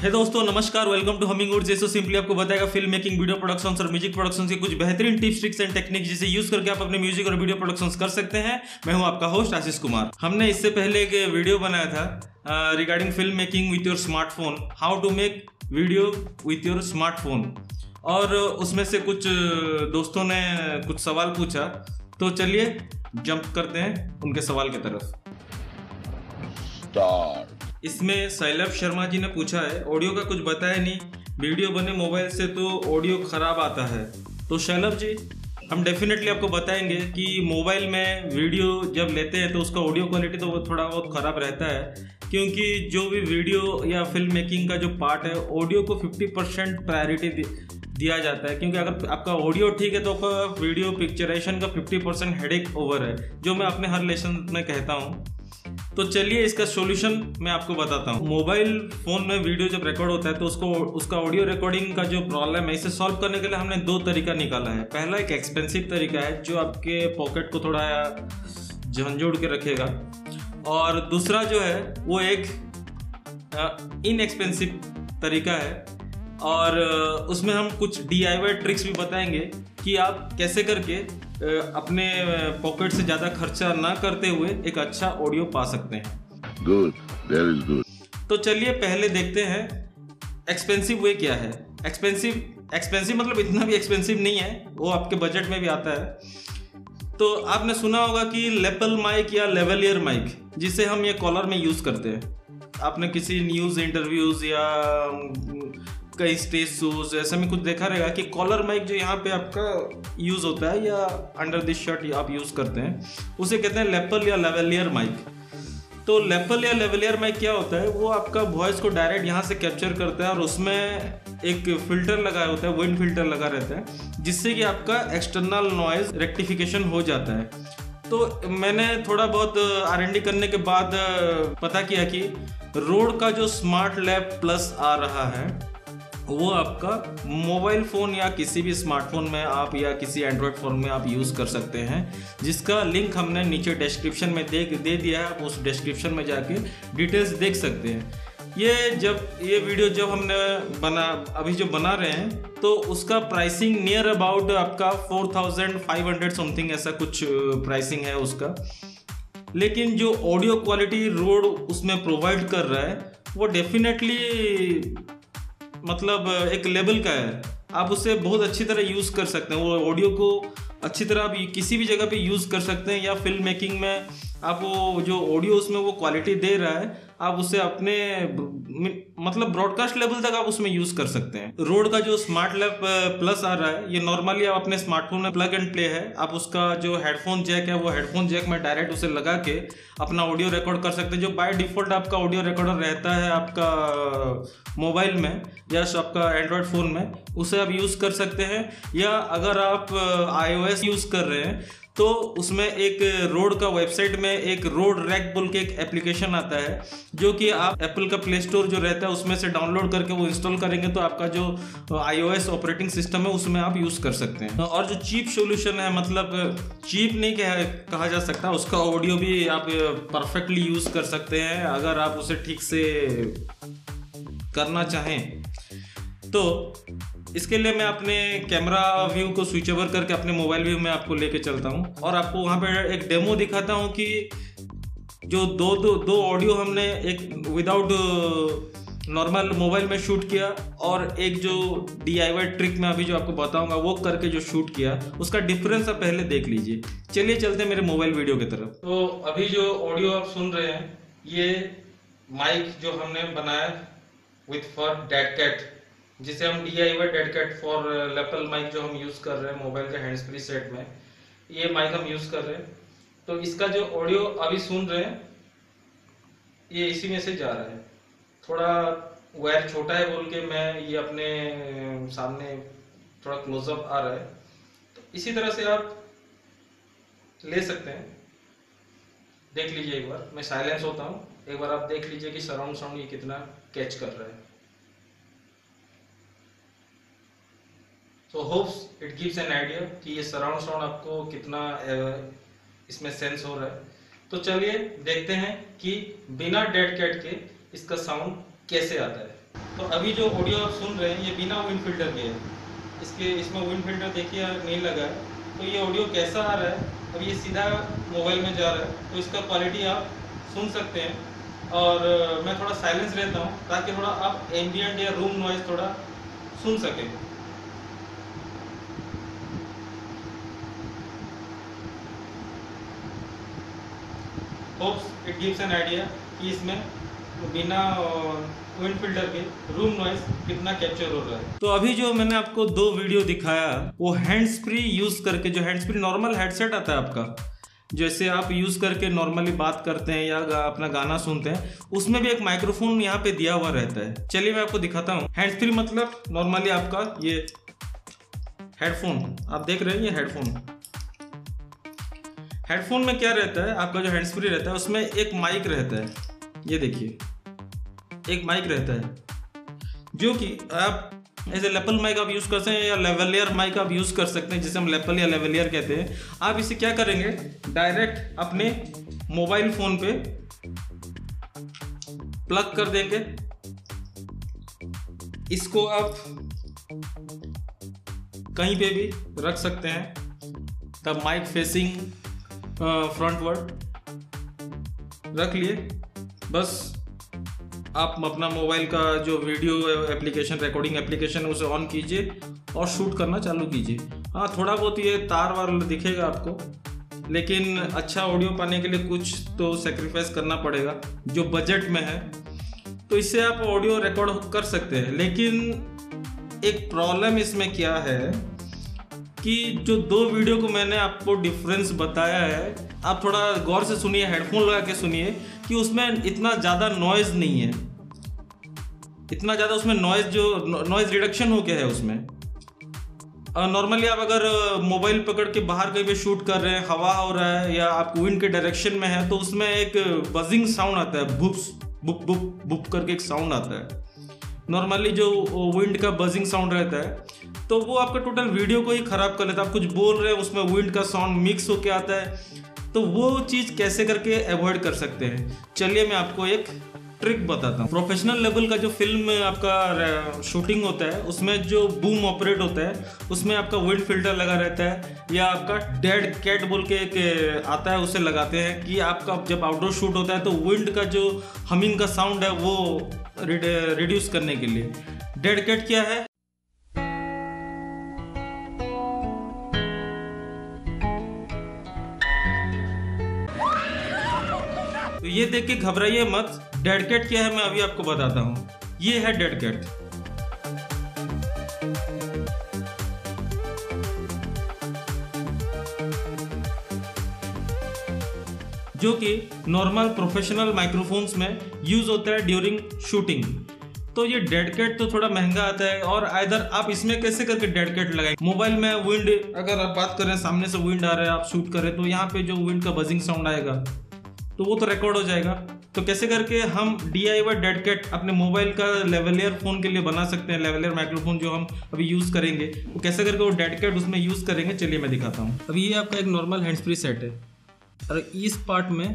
है दोस्तों, नमस्कार। Welcome to Humming Wood. जैसे सिंपली आपको बताएगा फिल्म मेकिंग, वीडियो प्रोडक्शन और म्यूजिक प्रोडक्शन के कुछ बेहतरीन टिप्स, ट्रिक्स एंड टेक्निक जिसे यूज करके आप अपने म्यूजिक और वीडियो प्रोडक्शन कर सकते हैं। मैं हूं आपका होस्ट आशीष कुमार। हमने इससे पहले एक वीडियो बनाया था regarding film making with your smartphone, how to make video with your smartphone, और उसमें से कुछ दोस्तों ने कुछ सवाल पूछा, तो चलिए जंप करते हैं उनके सवाल की तरफ। इसमें शैलभ शर्मा जी ने पूछा है, ऑडियो का कुछ बताया नहीं, वीडियो बने मोबाइल से तो ऑडियो खराब आता है। तो शैलभ जी, हम डेफिनेटली आपको बताएंगे कि मोबाइल में वीडियो जब लेते हैं तो उसका ऑडियो क्वालिटी तो वो थोड़ा बहुत ख़राब रहता है, क्योंकि जो भी वीडियो या फिल्म मेकिंग का जो पार्ट है, ऑडियो को 50% प्रायोरिटी दिया जाता है, क्योंकि अगर आपका ऑडियो ठीक है तो आपका वीडियो पिक्चराइजेशन का 50% हेडेक ओवर है, जो मैं अपने हर लेसन में कहता हूँ। तो चलिए इसका सॉल्यूशन मैं आपको बताता हूँ। मोबाइल फोन में वीडियो जब रिकॉर्ड होता है तो उसका ऑडियो रिकॉर्डिंग का जो प्रॉब्लम है, इसे सॉल्व करने के लिए हमने दो तरीका निकाला है। पहला एक एक्सपेंसिव तरीका है जो आपके पॉकेट को थोड़ा झंझोड़ के रखेगा, और दूसरा जो है वो एक इनएक्सपेंसिव तरीका है, और उसमें हम कुछ DIY ट्रिक्स भी बताएंगे कि आप कैसे करके अपने पॉकेट से ज़्यादा खर्चा ना करते हुए एक अच्छा ऑडियो पा सकते हैं। Good, very good. तो चलिए पहले देखते हैं एक्सपेंसिव वे क्या है। एक्सपेंसिव मतलब इतना भी एक्सपेंसिव नहीं है, वो आपके बजट में भी आता है। तो आपने सुना होगा कि लेपल माइक या लेवलियर माइक, जिसे हम ये कॉलर में यूज़ करते हैं। आपने किसी न्यूज़ इंटरव्यूज़ या कई स्टेज शोज ऐसे में कुछ देखा रहेगा कि कॉलर माइक जो यहाँ पे आपका यूज़ होता है या अंडर दिस शर्ट आप यूज़ करते हैं, उसे कहते हैं लेपल या लेवलियर माइक। तो लेपल या लेवलियर माइक क्या होता है, वो आपका वॉइस को डायरेक्ट यहाँ से कैप्चर करता है, और उसमें एक फिल्टर लगा होता है, विंड फिल्टर लगा रहता है, जिससे कि आपका एक्सटर्नल नॉइज रेक्टिफिकेशन हो जाता है। तो मैंने थोड़ा बहुत R&D करने के बाद पता किया कि रोड का जो स्मार्ट लैब प्लस आ रहा है, वो आपका मोबाइल फ़ोन या किसी भी स्मार्टफोन में आप या किसी एंड्रॉयड फ़ोन में आप यूज़ कर सकते हैं, जिसका लिंक हमने नीचे डिस्क्रिप्शन में दे दिया है। आप उस डिस्क्रिप्शन में जाके डिटेल्स देख सकते हैं। ये वीडियो जब हमने अभी जो बना रहे हैं, तो उसका प्राइसिंग नियर अबाउट आपका 4500 समथिंग ऐसा कुछ प्राइसिंग है उसका। लेकिन जो ऑडियो क्वालिटी रोड उसमें प्रोवाइड कर रहा है, वो डेफिनेटली मतलब एक लेवल का है। आप उसे बहुत अच्छी तरह यूज़ कर सकते हैं, वो ऑडियो को अच्छी तरह आप किसी भी जगह पे यूज़ कर सकते हैं, या फिल्म मेकिंग में आप वो जो ऑडियो उसमें वो क्वालिटी दे रहा है, आप उसे अपने मतलब ब्रॉडकास्ट लेवल तक आप उसमें यूज़ कर सकते हैं। रोड का जो स्मार्ट लैब प्लस आ रहा है, ये नॉर्मली आप अपने स्मार्टफोन में प्लग एंड प्ले है। आप उसका जो हेडफोन जैक है, वो हेडफोन जैक में डायरेक्ट उसे लगा के अपना ऑडियो रिकॉर्ड कर सकते हैं। जो बाय डिफ़ॉल्ट आपका ऑडियो रिकॉर्डर रहता है आपका मोबाइल में या आपका एंड्रॉयड फ़ोन में, उसे आप यूज़ कर सकते हैं। या अगर आप iOS यूज़ कर रहे हैं, तो उसमें एक रोड का वेबसाइट में एक रोड रैक बोल के एक एप्लीकेशन आता है, जो कि आप एप्पल का प्ले स्टोर जो रहता है उसमें से डाउनलोड करके वो इंस्टॉल करेंगे, तो आपका जो iOS ऑपरेटिंग सिस्टम है उसमें आप यूज़ कर सकते हैं। और जो चीप सॉल्यूशन है, मतलब चीप नहीं कहा जा सकता, उसका ऑडियो भी आप परफेक्टली यूज़ कर सकते हैं अगर आप उसे ठीक से करना चाहें। तो इसके लिए मैं अपने कैमरा व्यू को स्विच ओवर करके अपने मोबाइल व्यू में आपको लेके चलता हूँ, और आपको वहाँ पे एक डेमो दिखाता हूँ कि जो दो ऑडियो हमने एक विदाउट नॉर्मल मोबाइल में शूट किया, और एक जो DIY ट्रिक में अभी जो आपको बताऊंगा वो करके जो शूट किया, उसका डिफरेंस आप पहले देख लीजिए। चलिए चलते हैं मेरे मोबाइल वीडियो की तरफ। तो अभी जो ऑडियो आप सुन रहे हैं, ये माइक जो हमने बनाया विथ फॉर डेड कैट, जिसे हम DIY dead cat for lapel mic जो हम यूज़ कर रहे हैं मोबाइल के हैंड्स फ्री सेट में, ये माइक हम यूज़ कर रहे हैं। तो इसका जो ऑडियो अभी सुन रहे हैं, ये इसी में से जा रहा है। थोड़ा वायर छोटा है बोल के मैं ये अपने सामने थोड़ा क्लोजअप आ रहा है, तो इसी तरह से आप ले सकते हैं। देख लीजिए एक बार, मैं साइलेंस होता हूँ, एक बार आप देख लीजिए कि सराउंड साउंड ये कितना कैच कर रहा है। So hopes it gives an idea कि ये सराउंड साउंड आपको कितना इसमें सेंस हो रहा है। तो चलिए देखते हैं कि बिना डेड कैट के इसका साउंड कैसे आता है। तो अभी जो ऑडियो आप सुन रहे हैं ये बिना विंड फिल्टर के है, इसमें विंड फिल्टर देखिए नहीं लगा है। तो ये ऑडियो कैसा आ रहा है, अब ये सीधा मोबाइल में जा रहा है, तो इसका क्वालिटी आप सुन सकते हैं। और मैं थोड़ा साइलेंस रहता हूँ ताकि थोड़ा आप एम्बियंट या रूम नॉइज थोड़ा सुन सकें। Hopes it gives an idea कि इसमें बिना विंड फिल्टर के रूम नॉइज कितना कैप्चर हो रहा है। तो अभी जो मैंने आपको 2 वीडियो दिखाया वो हैंड्स फ्री यूज करके, जो हैंड्स फ्री नॉर्मल हेडसेट आता है आपका, जैसे आप यूज करके नॉर्मली बात करते हैं या अपना गाना सुनते हैं, उसमें भी एक माइक्रोफोन यहाँ पे दिया हुआ रहता है। चलिए मैं आपको दिखाता हूँ। हैंड्स फ्री मतलब नॉर्मली आपका ये हेडफोन आप देख रहे हैं, ये हेडफोन में क्या रहता है, आपका जो हैंड्स फ्री रहता है उसमें एक माइक रहता है, ये देखिए एक माइक रहता है, जो कि आप ऐसे लेपल माइक आप यूज़ कर सकते हैं या लेवलियर माइक आप यूज़ कर सकते हैं, जिसे हम लेपल या लेवलियर कहते हैं। आप इसे क्या करेंगे, डायरेक्ट अपने मोबाइल फोन पे प्लग कर देंगे। इसको आप कहीं पे भी रख सकते हैं, द माइक फेसिंग फ्रंटवर्ड रख लिए। बस आप अपना मोबाइल का जो वीडियो एप्लीकेशन, रिकॉर्डिंग एप्लीकेशन है उसे ऑन कीजिए और शूट करना चालू कीजिए। हाँ, थोड़ा बहुत ये तार वार दिखेगा आपको, लेकिन अच्छा ऑडियो पाने के लिए कुछ तो सेक्रीफाइस करना पड़ेगा जो बजट में है। तो इससे आप ऑडियो रिकॉर्ड कर सकते हैं, लेकिन एक प्रॉब्लम इसमें क्या है कि जो 2 वीडियो को मैंने आपको डिफरेंस बताया है, आप थोड़ा गौर से सुनिए, हेडफोन लगा के सुनिए कि उसमें इतना ज़्यादा नॉइज़ नहीं है, इतना ज़्यादा उसमें नॉइज़ रिडक्शन हो गया है उसमें। नॉर्मली आप अगर मोबाइल पकड़ के बाहर कहीं पे शूट कर रहे हैं, हवा हो रहा है या आप विंड के डायरेक्शन में है, तो उसमें एक बजिंग साउंड आता है, बुप्स बुप बुप बुप करके एक साउंड आता है। नॉर्मली जो विंड का बजिंग साउंड रहता है तो वो आपका टोटल वीडियो को ही ख़राब कर लेता है। आप कुछ बोल रहे हैं, उसमें विंड का साउंड मिक्स होके आता है, तो वो चीज़ कैसे करके अवॉइड कर सकते हैं, चलिए मैं आपको एक ट्रिक बताता हूँ। प्रोफेशनल लेवल का जो फिल्म आपका शूटिंग होता है उसमें जो बूम ऑपरेट होता है उसमें आपका विंड फिल्टर लगा रहता है, या आपका डेड कैट बोल के एक आता है उसे लगाते हैं कि आपका जब आउटडोर शूट होता है तो विंड का जो हमिंग का साउंड है वो रिड्यूस करने के लिए। डेड कैट क्या है, तो ये देख के घबराइए मत। डेड कैट क्या है मैं अभी आपको बताता हूँ। ये है डेड कैट। जो कि नॉर्मल प्रोफेशनल माइक्रोफोन्स में यूज होता है ड्यूरिंग शूटिंग। तो ये डेड कैट तो थोड़ा महंगा आता है, और इधर आप इसमें कैसे करके डेड कैट लगाएंगे। मोबाइल में विंड, अगर आप बात करें सामने से विंड आ रहा है, आप शूट करें तो यहाँ पे जो विंड का बजिंग साउंड आएगा तो वो तो रिकॉर्ड हो जाएगा। तो कैसे करके हम DIY डेड कैट अपने मोबाइल का लेवलियर फ़ोन के लिए बना सकते हैं, लेवलियर माइक्रोफोन जो हम अभी यूज़ करेंगे, वो कैसे करके वो डेड कैट उसमें यूज़ करेंगे, चलिए मैं दिखाता हूँ। अभी ये आपका एक नॉर्मल हैंड्स फ्री सेट है, और इस पार्ट में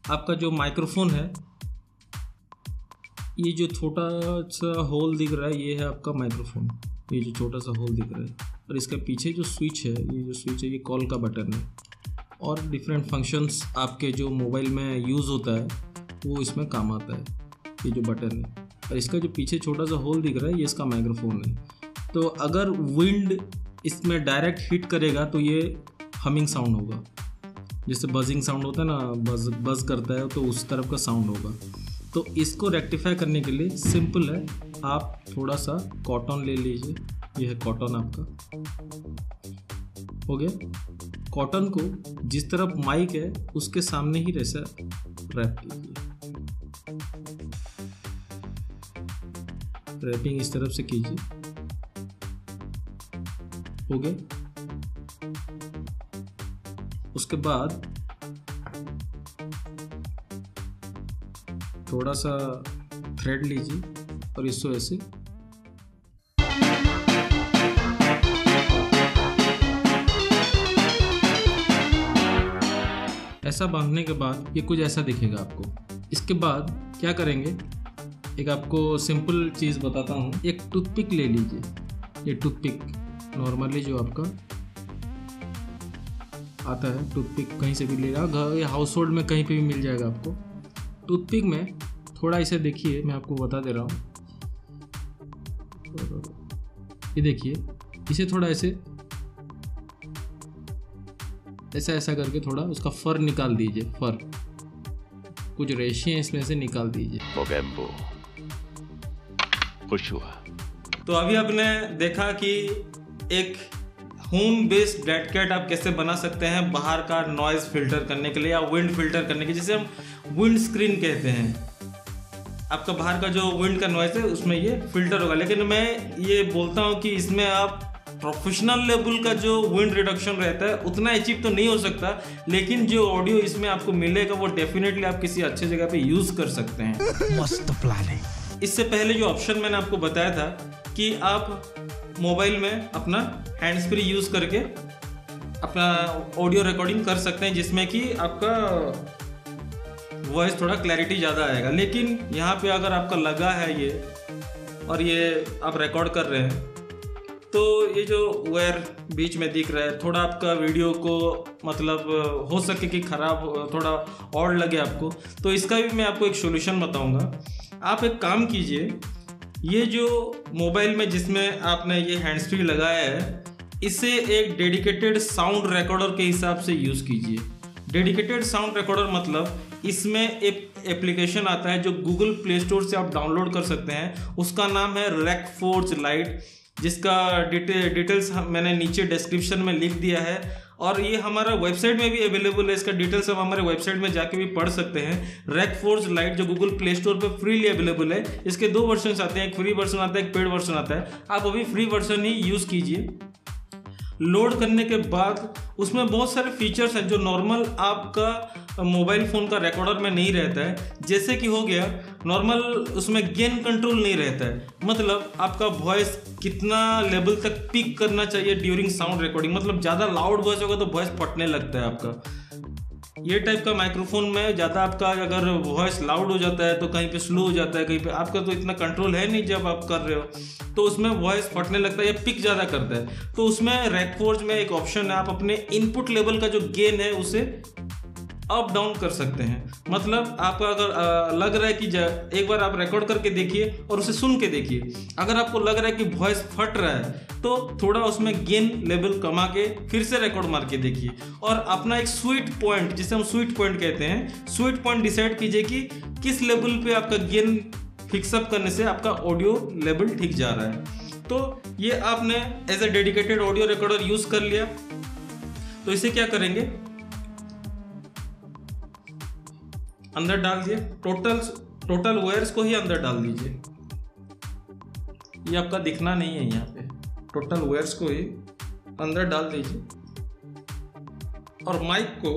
आपका जो माइक्रोफोन है, ये जो छोटा सा होल दिख रहा है ये है आपका माइक्रोफोन, ये जो छोटा सा होल दिख रहा है, और इसके पीछे जो स्विच है, ये जो स्विच है ये कॉल का बटन है, और डिफरेंट फंक्शंस आपके जो मोबाइल में यूज़ होता है वो इसमें काम आता है, ये जो बटन है। और इसका जो पीछे छोटा सा होल दिख रहा है ये इसका माइक्रोफोन है। तो अगर विंड इसमें डायरेक्ट हिट करेगा तो ये हमिंग साउंड होगा, जैसे बजिंग साउंड होता है ना, बज करता है, तो उस तरफ का साउंड होगा। तो इसको रेक्टिफाई करने के लिए सिंपल है, आप थोड़ा सा कॉटन ले लीजिए, ये है कॉटन आपका, हो गया। कॉटन को जिस तरफ माइक है उसके सामने ही ऐसा रैप कीजिए, रैपिंग इस तरफ से कीजिए, हो गया। उसके बाद थोड़ा सा थ्रेड लीजिए और इसको ऐसे ऐसा बांधने के बाद ये कुछ ऐसा दिखेगा आपको। इसके बाद क्या करेंगे, एक आपको सिंपल चीज़ बताता हूँ। एक टूथपिक ले लीजिए, ये टूथपिक नॉर्मली जो आपका आता है, टूथपिक कहीं से भी ले रहा, घर या हाउस होल्ड में कहीं पे भी मिल जाएगा आपको। टूथपिक में थोड़ा इसे देखिए, मैं आपको बता दे रहा हूँ, ये देखिए, इसे थोड़ा ऐसे ऐसा करके थोड़ा उसका फर निकाल दीजिए, फर कुछ रेशे इसमें से निकाल दीजिए। मोगेम्बो खुश हुआ। तो अभी आपने देखा कि एक होम बेस्ड डेड कैट आप कैसे बना सकते हैं बाहर का नॉइज फिल्टर करने के लिए या विंड फिल्टर करने के, जिसे हम विंड स्क्रीन कहते हैं। आपका बाहर का जो विंड का नॉइज है उसमें ये फिल्टर होगा। लेकिन मैं ये बोलता हूँ कि इसमें आप प्रोफेशनल लेवल का जो विंड रिडक्शन रहता है उतना अचीव तो नहीं हो सकता, लेकिन जो ऑडियो इसमें आपको मिलेगा वो डेफिनेटली आप किसी अच्छी जगह पे यूज कर सकते हैं। मस्त प्लान है। इससे पहले जो ऑप्शन मैंने आपको बताया था कि आप मोबाइल में अपना हैंड्स फ्री यूज करके अपना ऑडियो रिकॉर्डिंग कर सकते हैं, जिसमें कि आपका वॉइस थोड़ा क्लैरिटी ज़्यादा आएगा। लेकिन यहाँ पे अगर आपका लगा है ये और ये आप रिकॉर्ड कर रहे हैं तो ये जो वायर बीच में दिख रहा है, थोड़ा आपका वीडियो को मतलब हो सके कि ख़राब थोड़ा और लगे आपको, तो इसका भी मैं आपको एक सॉल्यूशन बताऊंगा। आप एक काम कीजिए, ये जो मोबाइल में जिसमें आपने ये हैंड्स फ्री लगाया है, इसे एक डेडिकेटेड साउंड रिकॉर्डर के हिसाब से यूज़ कीजिए। डेडिकेटेड साउंड रिकॉर्डर मतलब इसमें एक एप्लीकेशन आता है जो गूगल प्ले स्टोर से आप डाउनलोड कर सकते हैं, उसका नाम है रेकफोर्ज लाइट, जिसका डिटेल्स मैंने नीचे डिस्क्रिप्शन में लिख दिया है और ये हमारा वेबसाइट में भी अवेलेबल है। इसका डिटेल्स हम हमारे वेबसाइट में जाके भी पढ़ सकते हैं। रेकफोर्ज लाइट जो गूगल प्ले स्टोर पे फ्रीली अवेलेबल है। इसके 2 वर्जन आते हैं, एक फ्री वर्जन आता है, एक पेड वर्जन आता है। आप अभी फ्री वर्जन ही यूज़ कीजिए। लोड करने के बाद उसमें बहुत सारे फीचर्स हैं जो नॉर्मल आपका मोबाइल फ़ोन का रिकॉर्डर में नहीं रहता है। जैसे कि हो गया नॉर्मल, उसमें गेन कंट्रोल नहीं रहता है, मतलब आपका वॉइस कितना लेवल तक पिक करना चाहिए ड्यूरिंग साउंड रिकॉर्डिंग। मतलब ज़्यादा लाउड वॉइस होगा तो वॉइस फटने लगता है आपका। ये टाइप का माइक्रोफोन में ज़्यादा आपका अगर वॉइस लाउड हो जाता है तो कहीं पे स्लो हो जाता है, कहीं पे आपका तो इतना कंट्रोल है नहीं जब आप कर रहे हो, तो उसमें वॉइस फटने लगता है या पिक ज़्यादा करता है। तो उसमें रेकफोर्ज में एक ऑप्शन है, आप अपने इनपुट लेवल का जो गेन है उसे अप डाउन कर सकते हैं। मतलब आपको अगर लग रहा है कि एक बार आप रिकॉर्ड करके देखिए और उसे सुन के देखिए, अगर आपको लग रहा है कि वॉइस फट रहा है तो थोड़ा उसमें गेन लेवल कमा के फिर से रिकॉर्ड मार के देखिए और अपना एक स्वीट पॉइंट, जिसे हम स्वीट पॉइंट कहते हैं, स्वीट पॉइंट डिसाइड कीजिए कि किस लेवल पे आपका गेन फिक्सअप करने से आपका ऑडियो लेवल ठीक जा रहा है। तो ये आपने as a dedicated audio recorder use कर लिया। तो इसे क्या करेंगे, अंदर डाल दिए, टोटल वायर्स को ही अंदर डाल दीजिए। ये आपका दिखना नहीं है, यहाँ पे टोटल वायर्स को ही अंदर डाल दीजिए। और माइक को,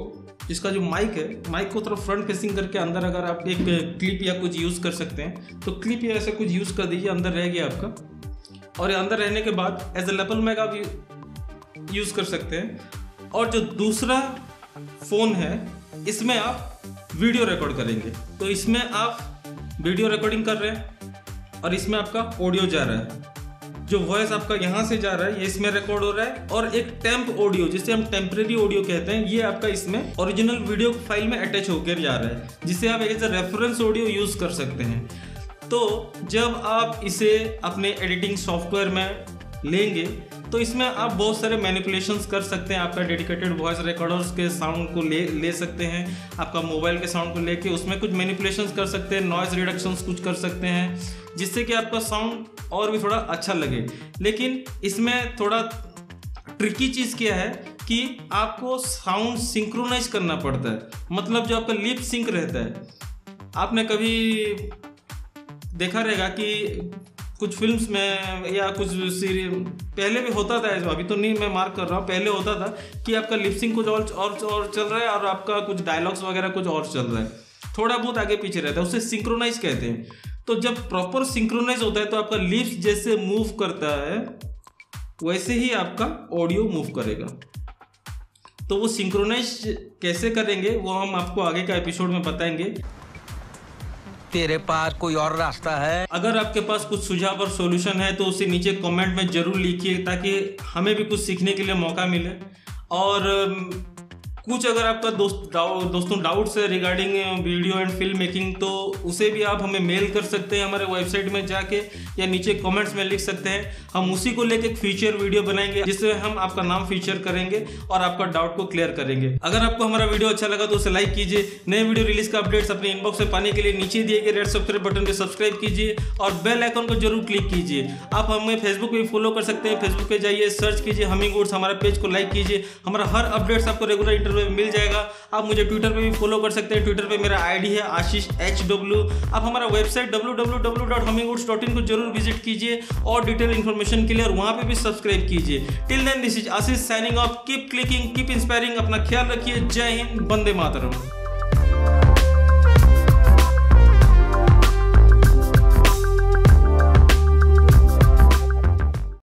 इसका जो माइक है, माइक को थोड़ा फ्रंट फेसिंग करके अंदर अगर आप एक क्लिप या कुछ यूज़ कर सकते हैं तो क्लिप या ऐसा कुछ यूज़ कर दीजिए, अंदर रह गया आपका। और ये अंदर रहने के बाद एज ए लेवल मैग आप यूज़ कर सकते हैं। और जो दूसरा फ़ोन है इसमें आप वीडियो रिकॉर्ड करेंगे, तो इसमें आप वीडियो रिकॉर्डिंग कर रहे हैं और इसमें आपका ऑडियो जा रहा है, जो वॉइस आपका यहाँ से जा रहा है ये इसमें रिकॉर्ड हो रहा है। और एक टेम्प ऑडियो, जिसे हम टेम्परेरी ऑडियो कहते हैं, ये आपका इसमें ओरिजिनल वीडियो फाइल में अटैच होकर जा रहा है, जिसे आप as a reference audio use कर सकते हैं। तो जब आप इसे अपने एडिटिंग सॉफ्टवेयर में लेंगे तो इसमें आप बहुत सारे मैनिपुलेशंस कर सकते हैं। आपका डेडिकेटेड वॉइस रिकॉर्डर्स के साउंड को ले सकते हैं, आपका मोबाइल के साउंड को लेके उसमें कुछ मैनिपुलेशंस कर सकते हैं, नॉइज रिडक्शंस कुछ कर सकते हैं, जिससे कि आपका साउंड और भी थोड़ा अच्छा लगे। लेकिन इसमें थोड़ा ट्रिकी चीज़ क्या है कि आपको साउंड सिंक्रोनाइज करना पड़ता है, मतलब जो आपका लिप सिंक रहता है। आपने कभी देखा रहेगा कि कुछ फिल्म्स में या कुछ सीरियल पहले भी होता था, अभी तो नहीं मैं मार्क कर रहा हूँ, पहले होता था कि आपका लिपसिंग कुछ और चल रहा है और आपका कुछ डायलॉग्स वगैरह कुछ और चल रहा है, थोड़ा बहुत आगे पीछे रहता है, उसे सिंक्रोनाइज कहते हैं। तो जब प्रॉपर सिंक्रोनाइज होता है तो आपका लिप्स जैसे मूव करता है वैसे ही आपका ऑडियो मूव करेगा। तो वो सिंक्रोनाइज कैसे करेंगे वो हम आपको आगे का एपिसोड में बताएंगे। तेरे पास कोई और रास्ता है? अगर आपके पास कुछ सुझाव और सॉल्यूशन है तो उसे नीचे कमेंट में जरूर लिखिए, ताकि हमें भी कुछ सीखने के लिए मौका मिले। और कुछ अगर आपका दोस्तों डाउट्स है regarding video and film making, तो उसे भी आप हमें मेल कर सकते हैं हमारे वेबसाइट में जाके, या नीचे कमेंट्स में लिख सकते हैं। हम उसी को लेकर एक फीचर वीडियो बनाएंगे जिसमें हम आपका नाम फीचर करेंगे और आपका डाउट को क्लियर करेंगे। अगर आपको हमारा वीडियो अच्छा लगा तो उसे लाइक कीजिए। नए वीडियो रिलीज का अपडेट्स अपने इनबॉक्स में पाने के लिए नीचे दिए गए रेड सब्सक्राइब बटन पर सब्सक्राइब कीजिए और बेल आइकन को जरूर क्लिक कीजिए। आप हमें फेसबुक पे भी फॉलो कर सकते हैं। फेसबुक पे जाइए, सर्च कीजिए हमिंगवुड्स, हमारा पेज को लाइक कीजिए। हमारा हर अपडेट्स आपको रेगुलर इंटरव्यू में मिल जाएगा। आप मुझे ट्विटर पे भी फॉलो कर सकते हैं। ट्विटर पे मेरा आईडी है आशीष HW। आप हमारा वेबसाइट www.hummingwoods.in को जरूर विजिट कीजिए और डिटेल इन्फॉर्मेशन के लिए, और वहां पे भी सब्सक्राइब कीजिए। Till then this is Ashish signing off. Keep clicking, keep inspiring. अपना ख्याल रखिए। जय हिंद, वंदे मातरम।